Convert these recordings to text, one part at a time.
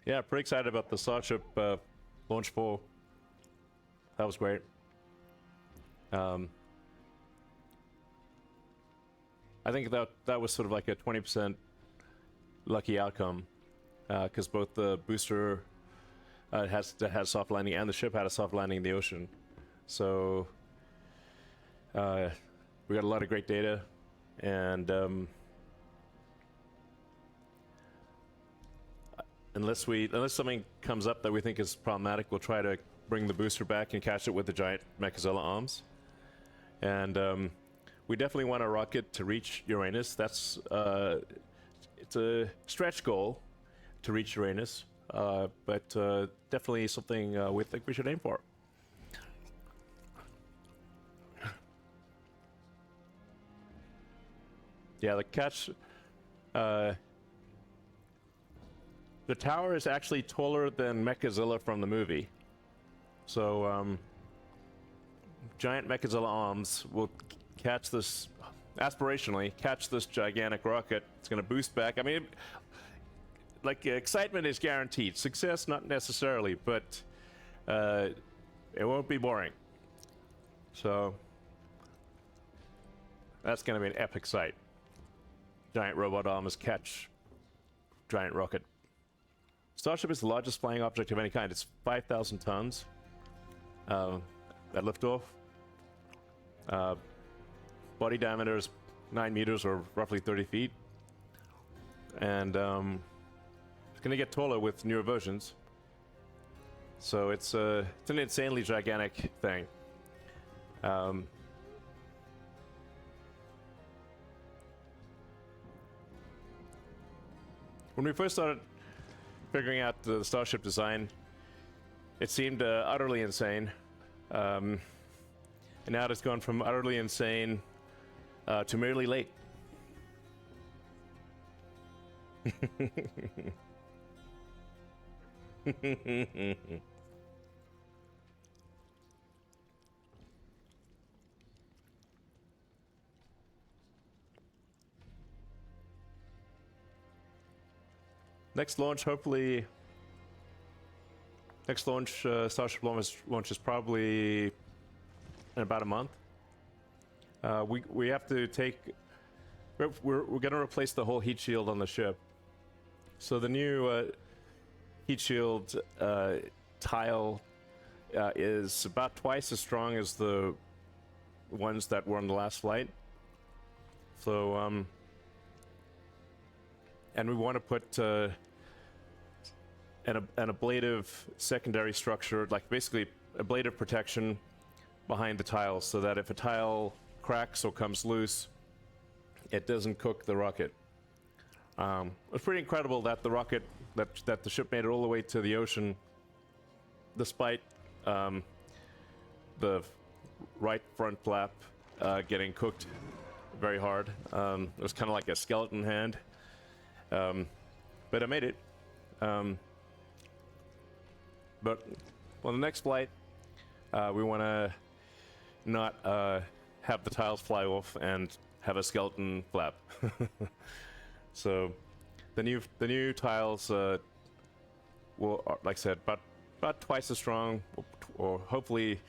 Yeah, pretty excited about the Starship Launch 4. That was great. I think that was sort of like a 20% lucky outcome, because both the booster has soft landing and the ship had a soft landing in the ocean. So we got a lot of great data, and unless something comes up that we think is problematic, we'll try to bring the booster back and catch it with the giant Mechazilla arms. And we definitely want a rocket to reach Uranus. That's it's a stretch goal to reach Uranus, but definitely something we think we should aim for. Yeah, the catch. The tower is actually taller than Mechazilla from the movie. So, giant Mechazilla arms will catch this, aspirationally, catch this gigantic rocket. It's going to boost back. I mean, like, excitement is guaranteed. Success, not necessarily, but it won't be boring. So, that's going to be an epic sight. Giant robot arms catch giant rocket. Starship is the largest flying object of any kind. It's 5,000 tons at liftoff. Body diameter is 9 meters, or roughly 30 feet. And it's going to get taller with newer versions. So it's an insanely gigantic thing. When we first started figuring out the Starship design, it seemed utterly insane. And now it's gone from utterly insane to merely late. Next launch, hopefully. Next launch, Starship launch is probably in about a month. We have to take. We're going to replace the whole heat shield on the ship. So the new heat shield tile is about twice as strong as the ones that were on the last flight. So and we want to put an ablative secondary structure, like basically ablative protection behind the tiles, so that if a tile cracks or comes loose, it doesn't cook the rocket. It's pretty incredible that the rocket, that the ship made it all the way to the ocean, despite the right front flap getting cooked very hard. It was kind of like a skeleton hand. But I made it. But on the next flight, we want to not have the tiles fly off and have a skeleton flap. So the new tiles will, like I said, about twice as strong, or hopefully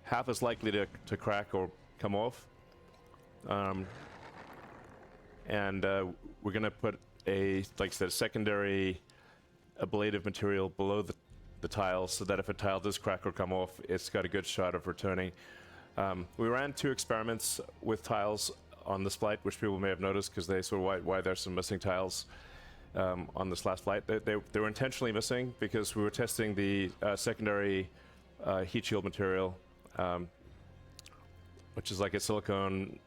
half as likely to crack or come off. And we're gonna put a, like I said, secondary ablative material below the tiles, so that if a tile does crack or come off, it's got a good shot of returning. We ran 2 experiments with tiles on this flight, which people may have noticed, because they sort of why there's some missing tiles on this last flight. They were intentionally missing because we were testing the secondary heat shield material, which is like a silicone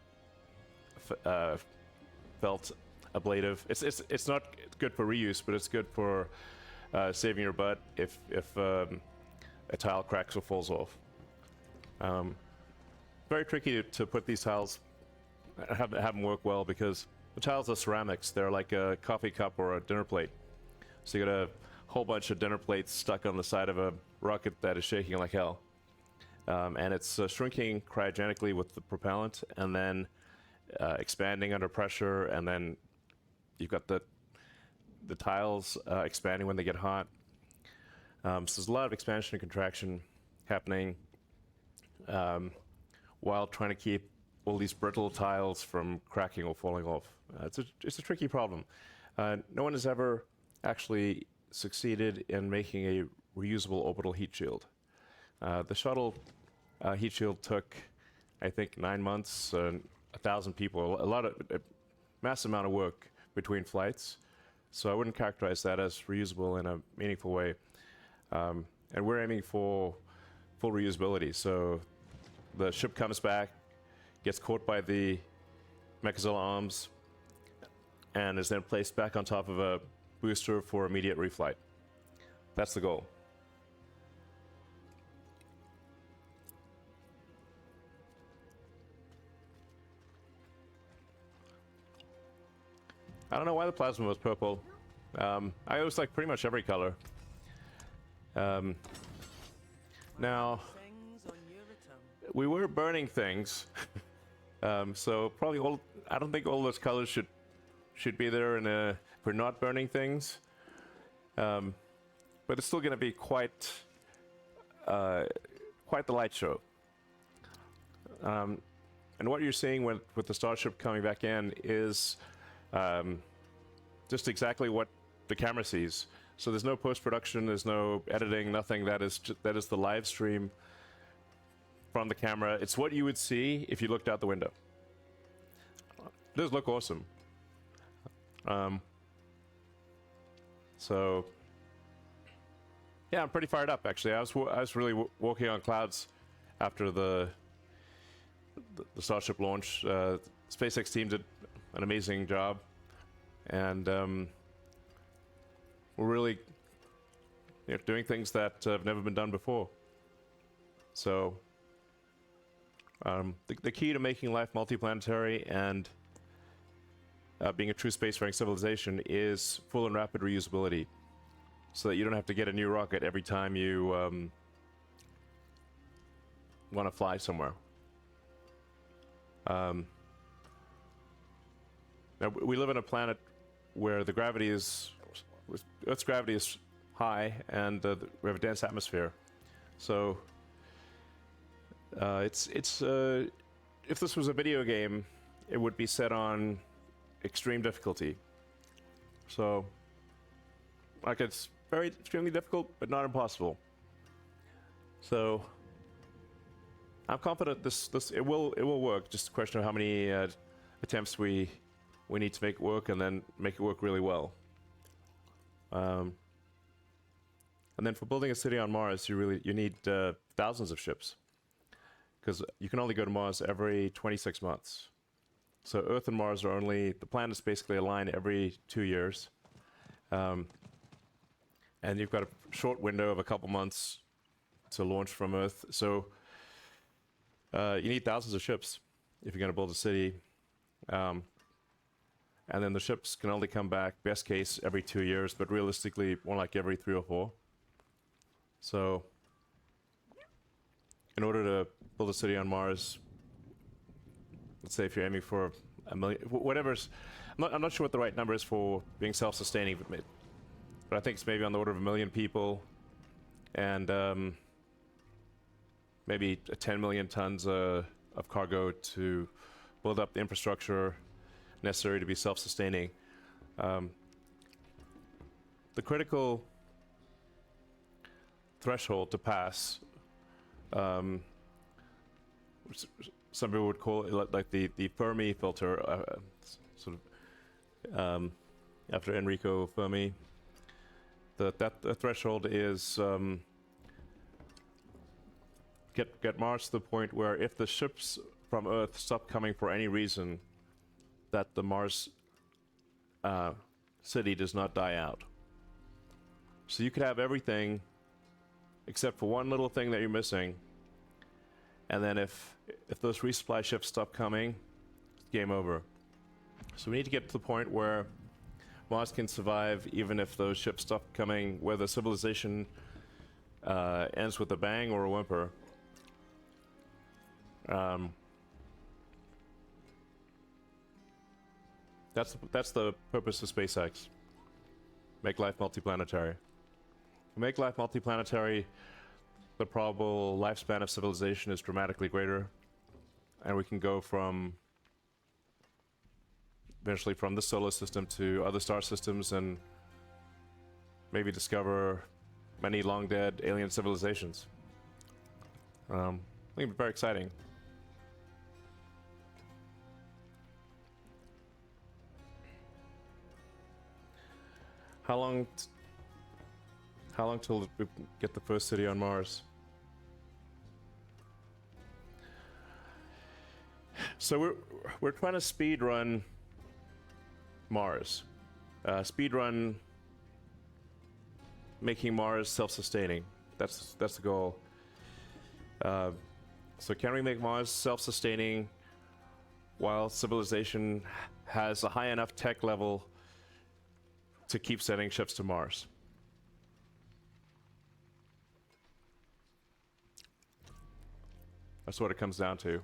felt ablative. It's not good for reuse, but it's good for saving your butt if a tile cracks or falls off. Very tricky to put these tiles, have them work well, because the tiles are ceramics. They're like a coffee cup or a dinner plate. So you got a whole bunch of dinner plates stuck on the side of a rocket that is shaking like hell. And it's shrinking cryogenically with the propellant, and then expanding under pressure, and then you've got the the tiles expanding when they get hot. So there's a lot of expansion and contraction happening while trying to keep all these brittle tiles from cracking or falling off. It's a tricky problem. No one has ever actually succeeded in making a reusable orbital heat shield. The shuttle heat shield took, I think, 9 months, 1,000 people, a massive amount of work between flights. So I wouldn't characterize that as reusable in a meaningful way. And we're aiming for full reusability. So the ship comes back, gets caught by the Mechazilla arms, and is then placed back on top of a booster for immediate reflight. That's the goal. I don't know why the plasma was purple. I always like pretty much every color. Now, we were burning things, so probably I don't think all those colors should be there if we're not burning things. But it's still going to be quite the light show. And what you're seeing with the Starship coming back in is just exactly what the camera sees. So there's no post-production, there's no editing, nothing. That is the live stream from the camera. It's what you would see if you looked out the window. It does look awesome. So yeah, I'm pretty fired up actually. I was really walking on clouds after the Starship launch. SpaceX team did an amazing job, and we're really doing things that have never been done before. So the key to making life multiplanetary and being a true spacefaring civilization is full and rapid reusability, so that you don't have to get a new rocket every time you want to fly somewhere. Now, we live on a planet where the gravity Earth's gravity is high, and we have a dense atmosphere. So if this was a video game, it would be set on extreme difficulty. So, like, it's very extremely difficult, but not impossible. So, I'm confident it will work. Just a question of how many attempts we need to make it work, and then make it work really well. And then for building a city on Mars, you need thousands of ships, because you can only go to Mars every 26 months. So Earth and Mars are the planets basically align every 2 years. And you've got a short window of a couple months to launch from Earth. So you need thousands of ships if you're going to build a city. And then the ships can only come back, best case, every 2 years, but realistically, more like every 3 or 4. So, in order to build a city on Mars, let's say if you're aiming for 1 million, whatever's, I'm not sure what the right number is for being self-sustaining, but I think it's maybe on the order of 1 million people, and maybe 10 million tons of cargo to build up the infrastructure necessary to be self-sustaining. The critical threshold to pass, which some people would call it like the Fermi filter, sort of after Enrico Fermi. The threshold is get Mars to the point where if the ships from Earth stop coming for any reason, that the Mars city does not die out. So you could have everything except for one little thing that you're missing, and then if those resupply ships stop coming, it's game over. So we need to get to the point where Mars can survive even if those ships stop coming, whether civilization ends with a bang or a whimper. That's the purpose of SpaceX. make life multiplanetary. Make life multiplanetary, the probable lifespan of civilization is dramatically greater, and we can go from eventually from this solar system to other star systems and maybe discover many long dead alien civilizations. I think it'd be very exciting. How long till we get the first city on Mars? So we're trying to speed run Mars. Speed run making Mars self-sustaining. That's the goal. So can we make Mars self-sustaining while civilization has a high enough tech level to keep sending ships to Mars? That's what it comes down to.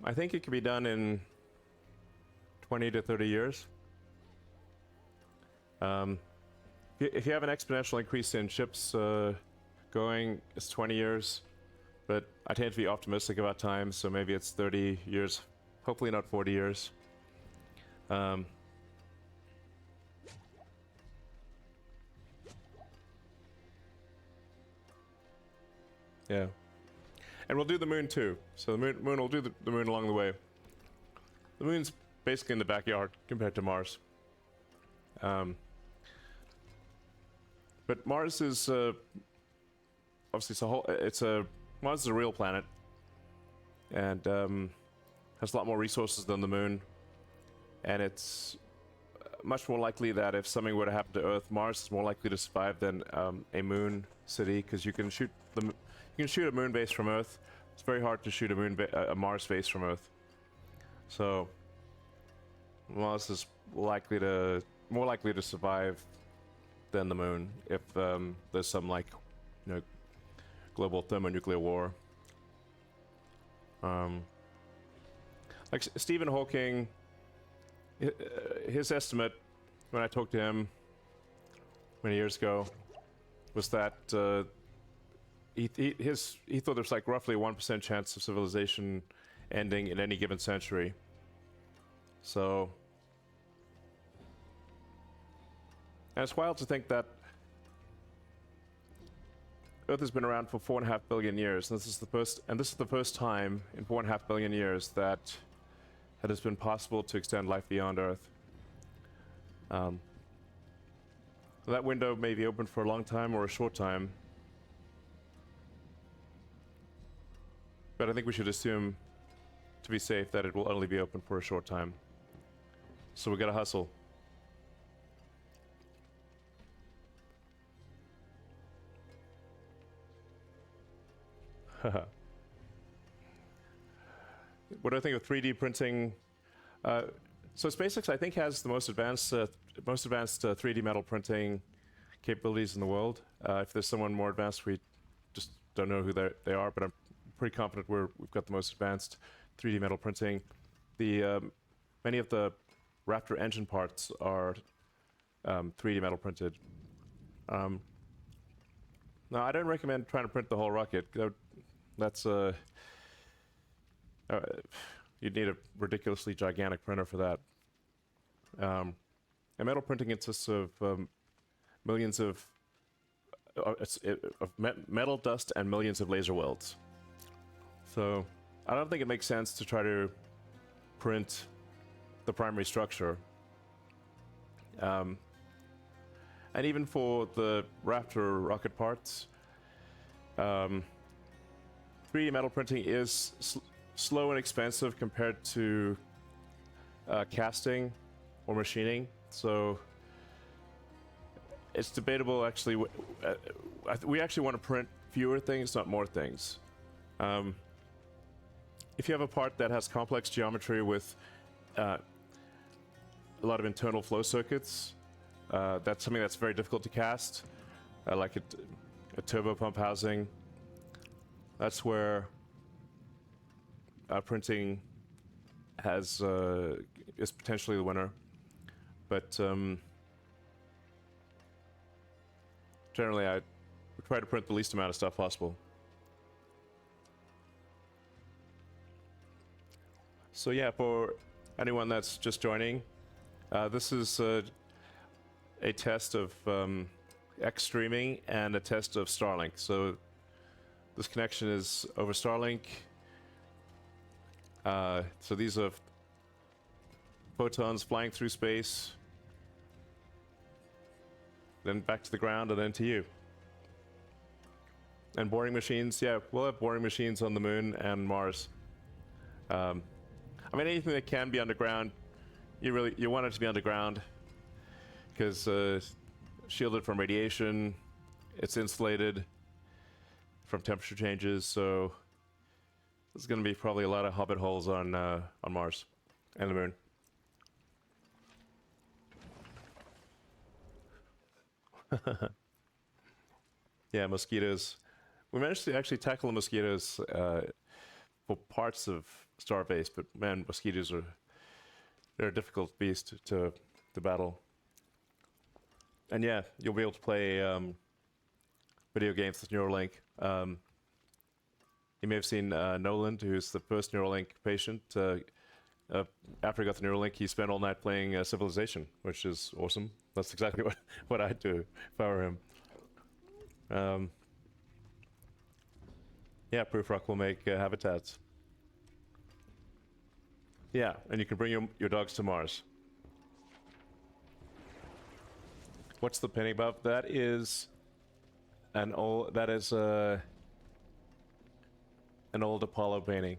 I think it can be done in 20 to 30 years. If you have an exponential increase in ships going, it's 20 years. But I tend to be optimistic about time, so maybe it's 30 years. Hopefully not 40 years. Yeah. And we'll do the moon too. So the moon will do the moon along the way. The moon's basically in the backyard compared to Mars. But Mars is obviously Mars is a real planet, and has a lot more resources than the moon. And it's much more likely that if something were to happen to Earth, Mars is more likely to survive than a moon city, because you can shoot a moon base from Earth. It's very hard to shoot a Mars base from Earth. So Mars is more likely to survive than the moon if there's some, like, global thermonuclear war. Like Stephen Hawking, his estimate when I talked to him many years ago was that he thought there's like roughly a 1% chance of civilization ending in any given century. So, and it's wild to think that Earth has been around for 4.5 billion years. And this is the first time in 4.5 billion years that it has been possible to extend life beyond Earth. That window may be open for a long time or a short time, but I think we should assume, to be safe, that it will only be open for a short time. So we gotta hustle. What do I think of 3D printing? So SpaceX, I think, has the most advanced 3D metal printing capabilities in the world. If there's someone more advanced, we just don't know who they are, but I'm pretty confident we've got the most advanced 3D metal printing. Many of the Raptor engine parts are 3D metal printed. Now, I don't recommend trying to print the whole rocket. That's you'd need a ridiculously gigantic printer for that. And metal printing consists of millions of metal dust and millions of laser welds. So I don't think it makes sense to try to print the primary structure. And even for the Raptor rocket parts, 3D metal printing is slow and expensive compared to casting or machining. So it's debatable, actually. We actually want to print fewer things, not more things. If you have a part that has complex geometry with a lot of internal flow circuits, that's something that's very difficult to cast, like a turbo pump housing. That's where printing has is potentially the winner. But generally, I try to print the least amount of stuff possible. So yeah, for anyone that's just joining, this is a test of X streaming and a test of Starlink. So this connection is over Starlink. So these are photons flying through space, then back to the ground, and then to you. And boring machines, yeah, we'll have boring machines on the moon and Mars. I mean, anything that can be underground, you want it to be underground, because shielded from radiation, it's insulated from temperature changes. So there's going to be probably a lot of hobbit holes on Mars and the moon. Yeah, mosquitoes. We managed to actually tackle the mosquitoes for parts of Starbase, but man, mosquitoes they're a difficult beast to battle. And yeah, you'll be able to play video games with Neuralink. You may have seen Nolan, who's the first Neuralink patient. After he got the Neuralink, he spent all night playing Civilization, which is awesome. That's exactly what I'd do if I were him. Yeah, Proofrock will make habitats. Yeah, and you can bring your dogs to Mars. What's the painting above? That is an old Apollo painting.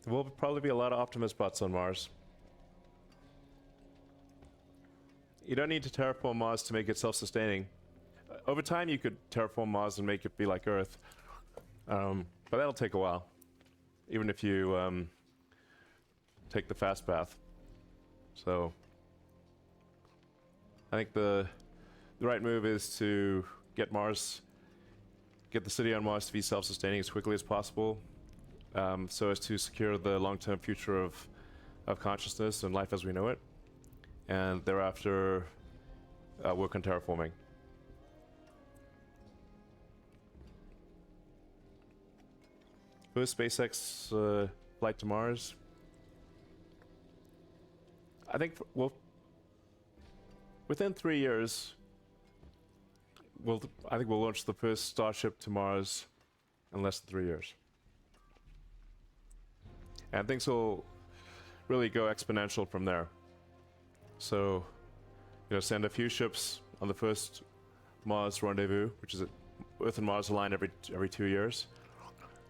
There will probably be a lot of Optimus bots on Mars. You don't need to terraform Mars to make it self-sustaining. Over time, you could terraform Mars and make it be like Earth, but that'll take a while, even if you take the fast path. So I think the right move is to get the city on Mars to be self-sustaining as quickly as possible, so as to secure the long-term future of consciousness and life as we know it, and thereafter work on terraforming. First SpaceX flight to Mars. I think within 3 years, I think we'll launch the first Starship to Mars in less than 3 years, and things will really go exponential from there. So, send a few ships on the first Mars rendezvous, which is Earth and Mars align every 2 years.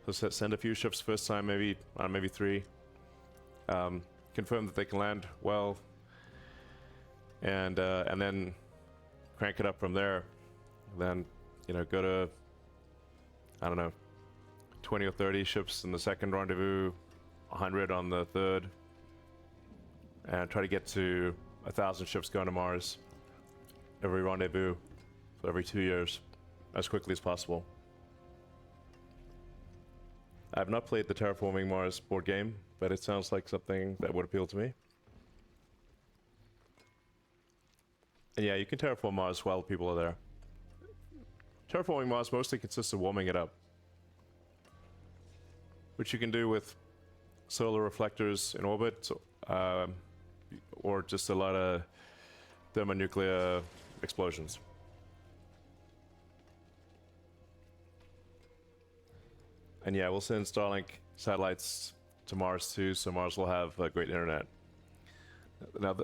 So send a few ships first time, maybe 3. Confirm that they can land well, and then crank it up from there. Then go to, I don't know, 20 or 30 ships in the second rendezvous, 100 on the third, and try to get to 1,000 ships going to Mars every rendezvous, so every 2 years, as quickly as possible. I have not played the Terraforming Mars board game, but it sounds like something that would appeal to me. And yeah, you can terraform Mars while people are there. Terraforming Mars mostly consists of warming it up, which you can do with solar reflectors in orbit, or just a lot of thermonuclear explosions. And yeah, we'll send Starlink satellites to Mars too, so Mars will have great internet. Now,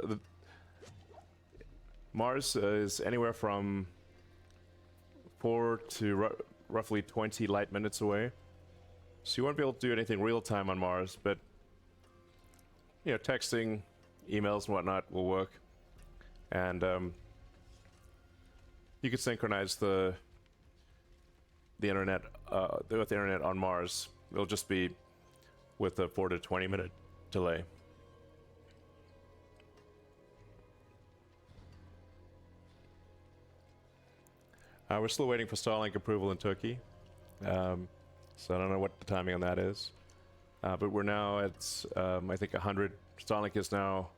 Mars is anywhere from 4 to roughly 20 light minutes away, so you won't be able to do anything real time on Mars, but texting, emails, and whatnot will work, and you could synchronize the internet, the Earth internet on Mars. It'll just be with a 4 to 20 minute delay. We're still waiting for Starlink approval in Turkey, so I don't know what the timing on that is. But we're now at, I think, 100. Starlink is now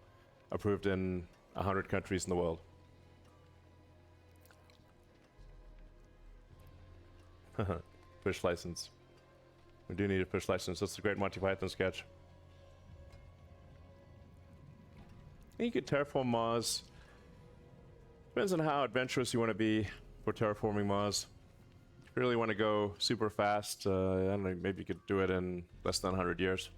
approved in 100 countries in the world. Fish license. We do need a fish license. That's a great Monty Python sketch. You could terraform Mars. Depends on how adventurous you want to be for terraforming Mars. If you really want to go super fast, I don't know, maybe you could do it in less than 100 years.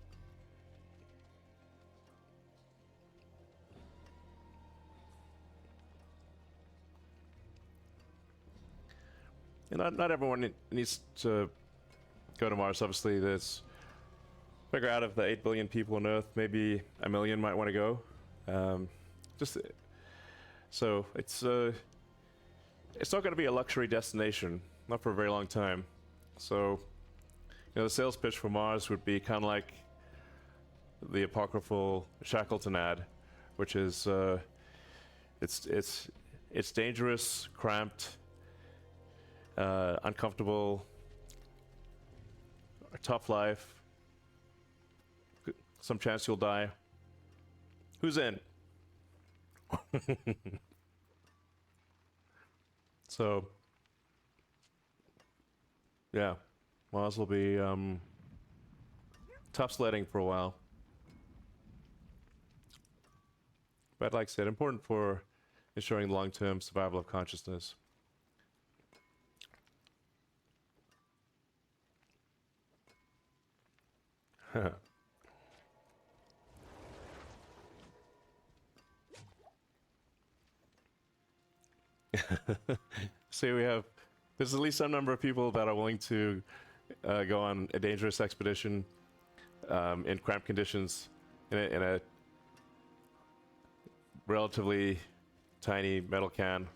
And not everyone needs to go to Mars. Obviously, there's figure out of the 8 billion people on Earth, maybe 1 million might want to go. So it's not going to be a luxury destination, not for a very long time. So, you know, the sales pitch for Mars would be kind of like the apocryphal Shackleton ad, which is it's dangerous, cramped, uncomfortable, a tough life, some chance you'll die. Who's in? So, yeah, Mars will be tough sledding for a while. But like I said, important for ensuring the long-term survival of consciousness. See, there's at least some number of people that are willing to go on a dangerous expedition in cramped conditions in a relatively tiny metal can.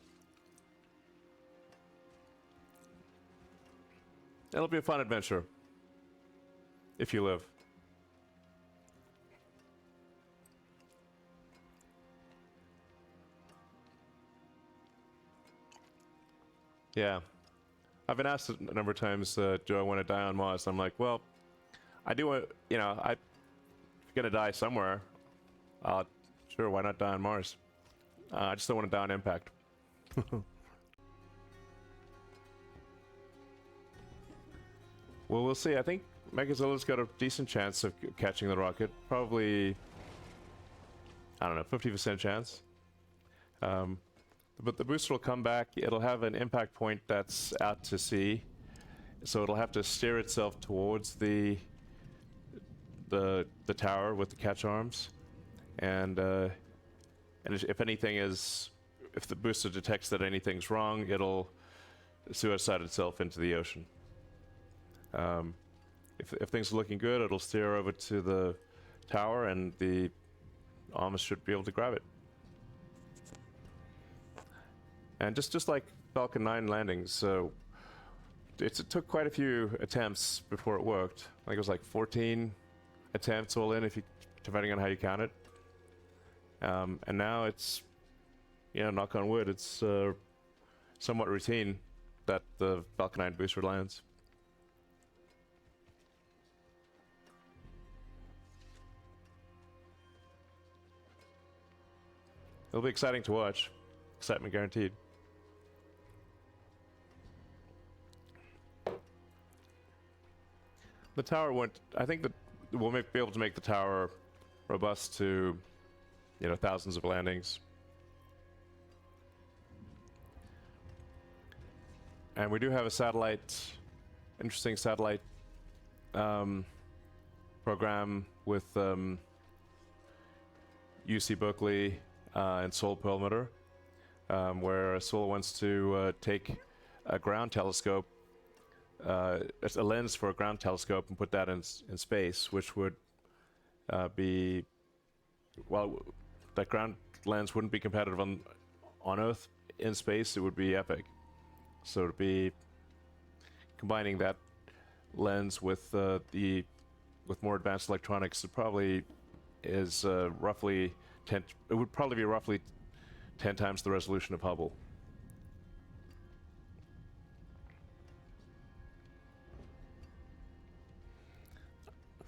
It'll be a fun adventure if you live. Yeah, I've been asked a number of times, do I want to die on Mars? I'm like, well, I do want, you know, I'm gonna die somewhere. Sure, why not die on Mars? I just don't want to die on impact. Well, we'll see. I think Megazilla's got a decent chance of catching the rocket. Probably, I don't know, 50% chance. But the booster will come back. It'll have an impact point that's out to sea, so it'll have to steer itself towards the tower with the catch arms, and if anything if the booster detects that anything's wrong, it'll suicide itself into the ocean. If things are looking good, it'll steer over to the tower, and the arms should be able to grab it. And just like Falcon 9 landings, so it took quite a few attempts before it worked. I think it was like 14 attempts all in, depending on how you count it. And now it's, you know, knock on wood, it's somewhat routine that the Falcon 9 booster lands. It'll be exciting to watch. Excitement guaranteed. The tower won't. I think that we'll be able to make the tower robust to, you know, thousands of landings. And we do have a satellite, interesting satellite program with UC Berkeley and Seoul Perlmutter, where Seoul wants to take a ground telescope, a lens for a ground telescope, and put that in space, which would be, well, that ground lens wouldn't be competitive on Earth. In space, it would be epic. So to be combining that lens with more advanced electronics, it probably is roughly 10. It would probably be roughly 10 times the resolution of Hubble.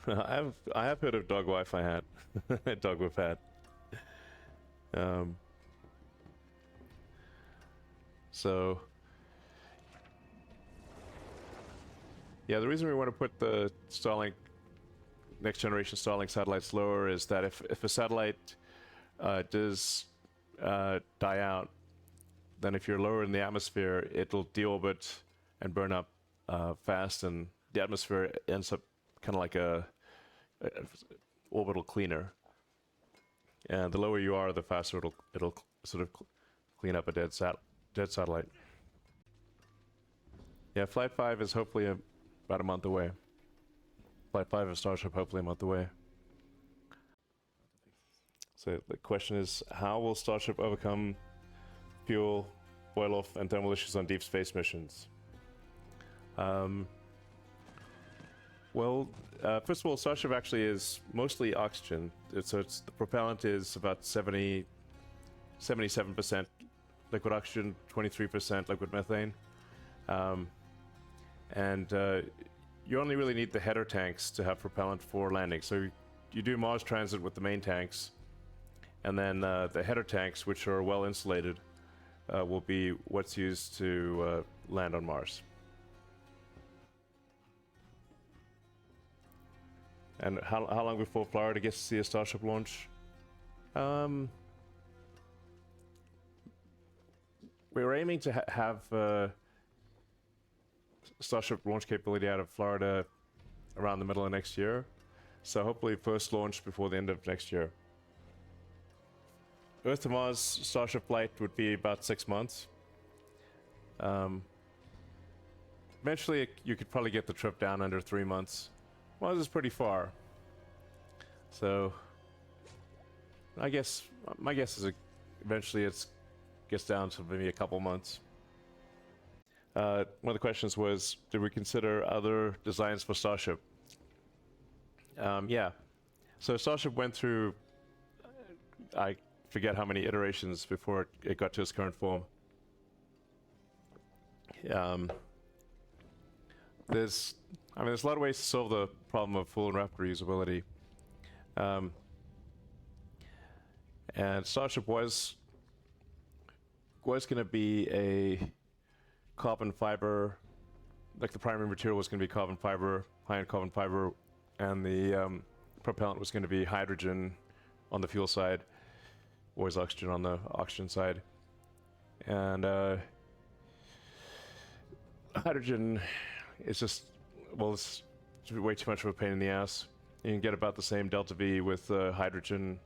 I have heard of dog Wi-Fi hat, dog whip hat. So yeah, the reason we want to put the Starlink, next generation Starlink satellites lower is that if a satellite does die out, then if you're lower in the atmosphere, it'll deorbit and burn up fast, and the atmosphere ends up kind of like a orbital cleaner. And the lower you are, the faster it'll sort of clean up a dead satellite. Yeah, Flight 5 is hopefully about a month away. Flight 5 of Starship hopefully a month away. So the question is, how will Starship overcome fuel, boil off, and thermal issues on deep space missions? Well, first of all, Starship actually is mostly oxygen. The propellant is about 77% liquid oxygen, 23% liquid methane. You only really need the header tanks to have propellant for landing. So you do Mars transit with the main tanks, and then the header tanks, which are well insulated, will be what's used to land on Mars. And how long before Florida gets to see a Starship launch? We were aiming to have Starship launch capability out of Florida around the middle of next year. So hopefully first launch before the end of next year. Earth to Mars Starship Flight would be about 6 months. Eventually you could probably get the trip down under 3 months. Mars is pretty far. So my guess is eventually it gets down to maybe a couple months. One of the questions was, did we consider other designs for Starship? Yeah. So Starship went through, I forget how many iterations before it got to its current form. There's a lot of ways to solve the problem of full and Raptor usability. And Starship was going to be a carbon fiber, like the primary material was going to be carbon fiber, high-end carbon fiber, and the propellant was going to be hydrogen on the fuel side, always oxygen on the oxygen side. And hydrogen is just, well, it's way too much of a pain in the ass. You can get about the same delta V with hydrogen,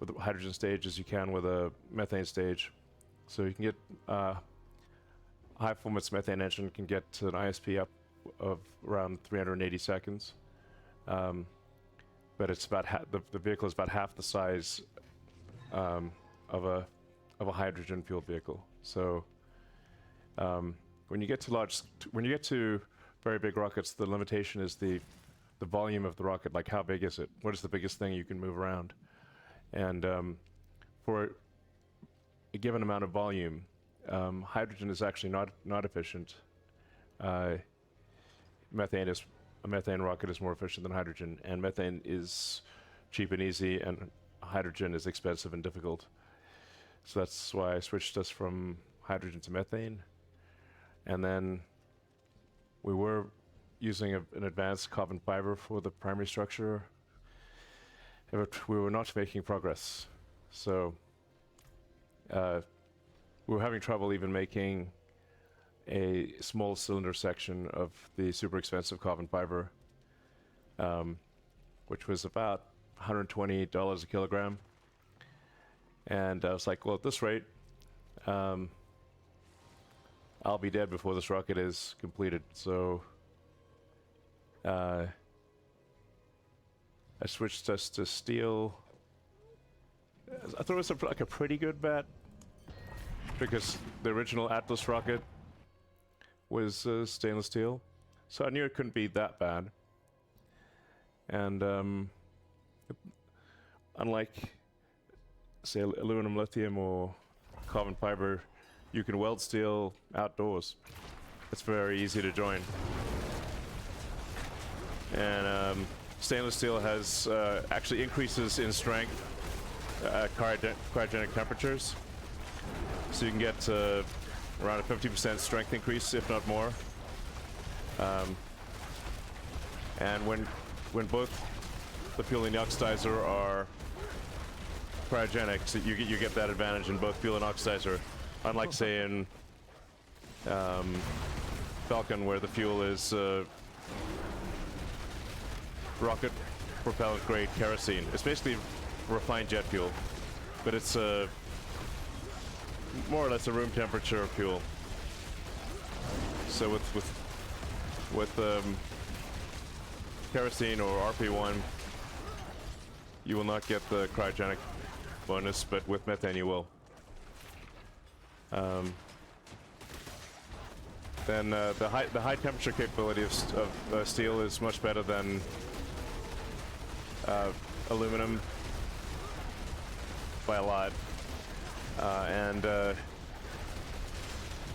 with the hydrogen stage as you can with a methane stage. So you can get high performance methane engine can get to an ISP up of around 380 seconds. But it's about the vehicle is about half the size of a hydrogen fueled vehicle. So when you get to very big rockets, the limitation is the volume of the rocket. Like, how big is it? What is the biggest thing you can move around? And for a given amount of volume, hydrogen is actually not efficient. A methane rocket is more efficient than hydrogen, and methane is cheap and easy, and hydrogen is expensive and difficult. So that's why I switched us from hydrogen to methane. And then we were using an advanced carbon fiber for the primary structure, but we were not making progress. So we were having trouble even making a small cylinder section of the super expensive carbon fiber, which was about $120 a kilogram. And I was like, well, at this rate, I'll be dead before this rocket is completed. So I switched us to steel. I thought it was like a pretty good bet, because the original Atlas rocket was stainless steel, so I knew it couldn't be that bad. And unlike, say, aluminum, lithium, or carbon fiber, you can weld steel outdoors. It's very easy to join. And stainless steel has actually increases in strength at cryogenic temperatures. So you can get around a 50% strength increase, if not more. And when both the fuel and the oxidizer are cryogenic, so you get that advantage in both fuel and oxidizer. Unlike, say, in Falcon, where the fuel is rocket propellant grade kerosene. It's basically refined jet fuel, but it's more or less a room temperature fuel. So with kerosene or RP1, you will not get the cryogenic bonus, but with methane you will. Then the high temperature capability of steel is much better than aluminum by a lot. And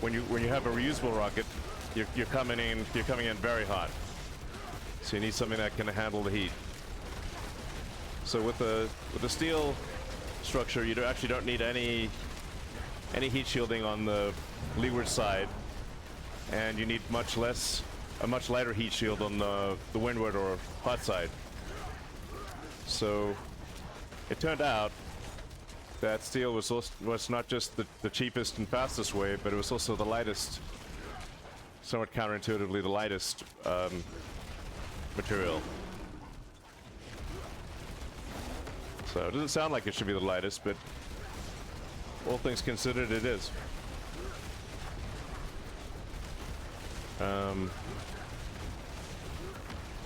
when you have a reusable rocket, you're coming in very hot. So you need something that can handle the heat. So with the steel structure, you actually don't need any heat shielding on the leeward side, and you need a much lighter heat shield on the windward or hot side. So it turned out that steel was not just the cheapest and fastest way, but it was also the lightest, somewhat counterintuitively the lightest material. So it doesn't sound like it should be the lightest, but all things considered, it is.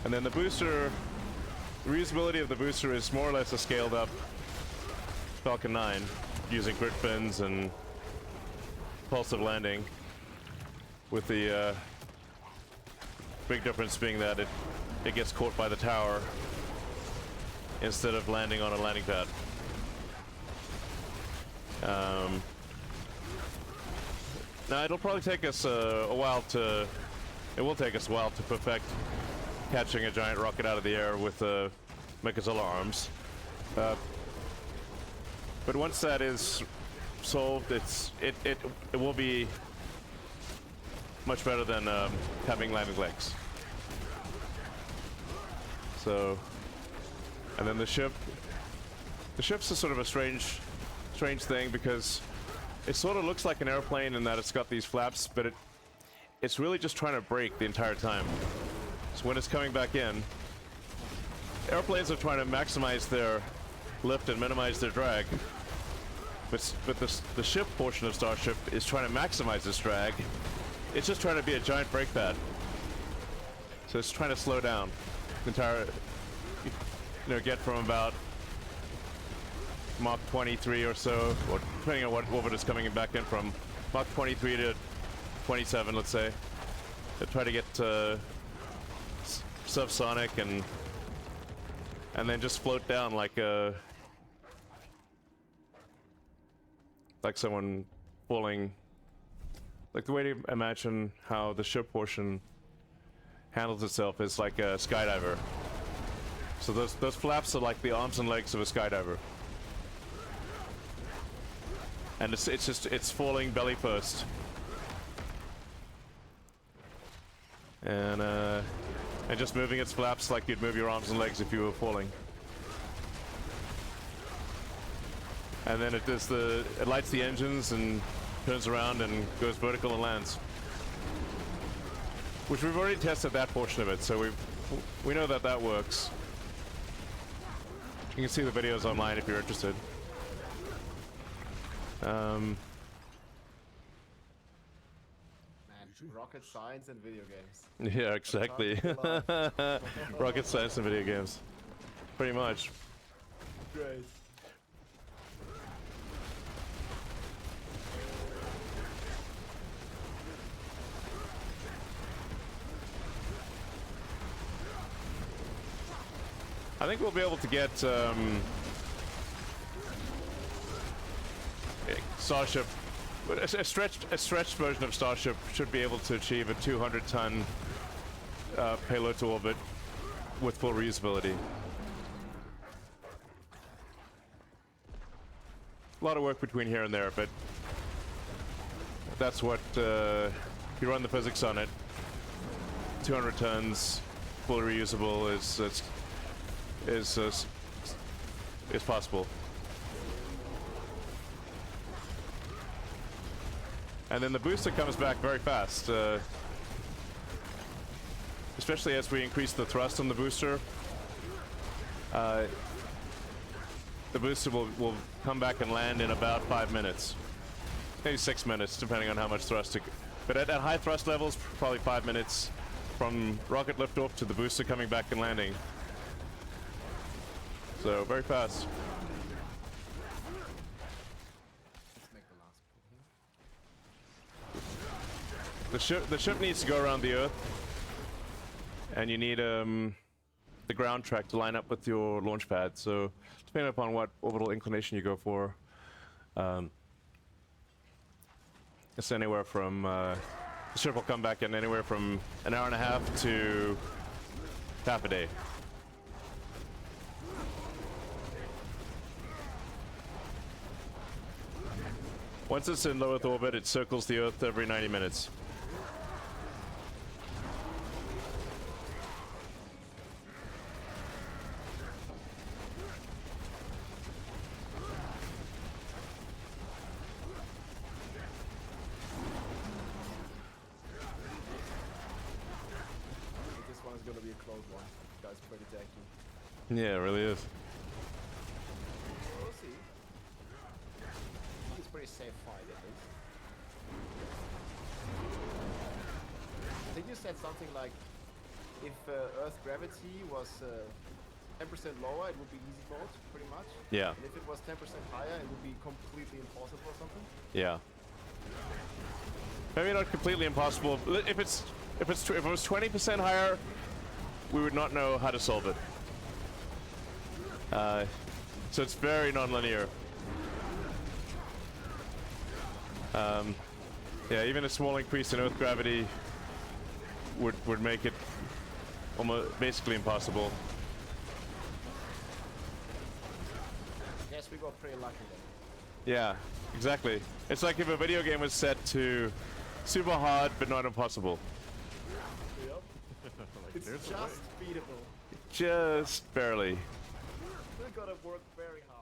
And then the booster, the reusability of the booster is more or less a scaled up Falcon 9 using grid fins and propulsive landing, with the big difference being that it gets caught by the tower instead of landing on a landing pad. Now it'll probably take us it will take us a while to perfect catching a giant rocket out of the air with Mechazilla arms. But once that is solved, it will be much better than having landing legs. So, and then the ship's a sort of a strange thing, because it sort of looks like an airplane in that it's got these flaps, but it's really just trying to brake the entire time. So when it's coming back in, airplanes are trying to maximize their lift and minimize their drag, but the ship portion of Starship is trying to maximize its drag. It's just trying to be a giant brake pad. So it's trying to slow down the entire, get from about Mach 23 or so, or depending on what orbit it's coming back in from, Mach 23 to 27, let's say, to try to get subsonic and then just float down like someone falling. Like, the way to imagine how the ship portion handles itself is like a skydiver. So those flaps are like the arms and legs of a skydiver. And it's falling belly first. And just moving its flaps like you'd move your arms and legs if you were falling. And then it lights the engines and turns around and goes vertical and lands. Which we've already tested that portion of it, so we know that works. You can see the videos online if you're interested. Man, rocket science and video games. Yeah, exactly. Rocket science and video games. Pretty much. Great. I think we'll be able to get Starship. A stretched version of Starship should be able to achieve a 200-ton payload to orbit with full reusability. A lot of work between here and there, but that's what you run the physics on it. 200 tons, fully reusable is possible. And then the booster comes back very fast, especially as we increase the thrust on the booster. The booster will come back and land in about 5 minutes. Maybe 6 minutes, depending on how much thrust it... But at high thrust levels, probably 5 minutes from rocket liftoff to the booster coming back and landing. So, very fast. Let's make the last pull. The ship needs to go around the Earth. And you need the ground track to line up with your launch pad. So, depending upon what orbital inclination you go for, it's anywhere from the ship will come back in anywhere from an hour and a half to half a day. Once it's in low Earth orbit, it circles the Earth every 90 minutes. This one is gonna be a close one. This guy's pretty tanky. Yeah, it really is. We'll see. It's a pretty safe fight, at least. I think you said something like, if Earth gravity was 10% lower, it would be easy mode, pretty much. Yeah, And if it was 10% higher, it would be completely impossible or something. yeah. Maybe not completely impossible. If it was 20% higher, we would not know how to solve it. So it's very non-linear. Yeah, even a small increase in Earth gravity would make it almost basically impossible. Yes, we got pretty lucky then. Yeah, exactly. It's like if a video game was set to super hard but not impossible. Yep. It's just beatable. Just barely. We gotta work very hard.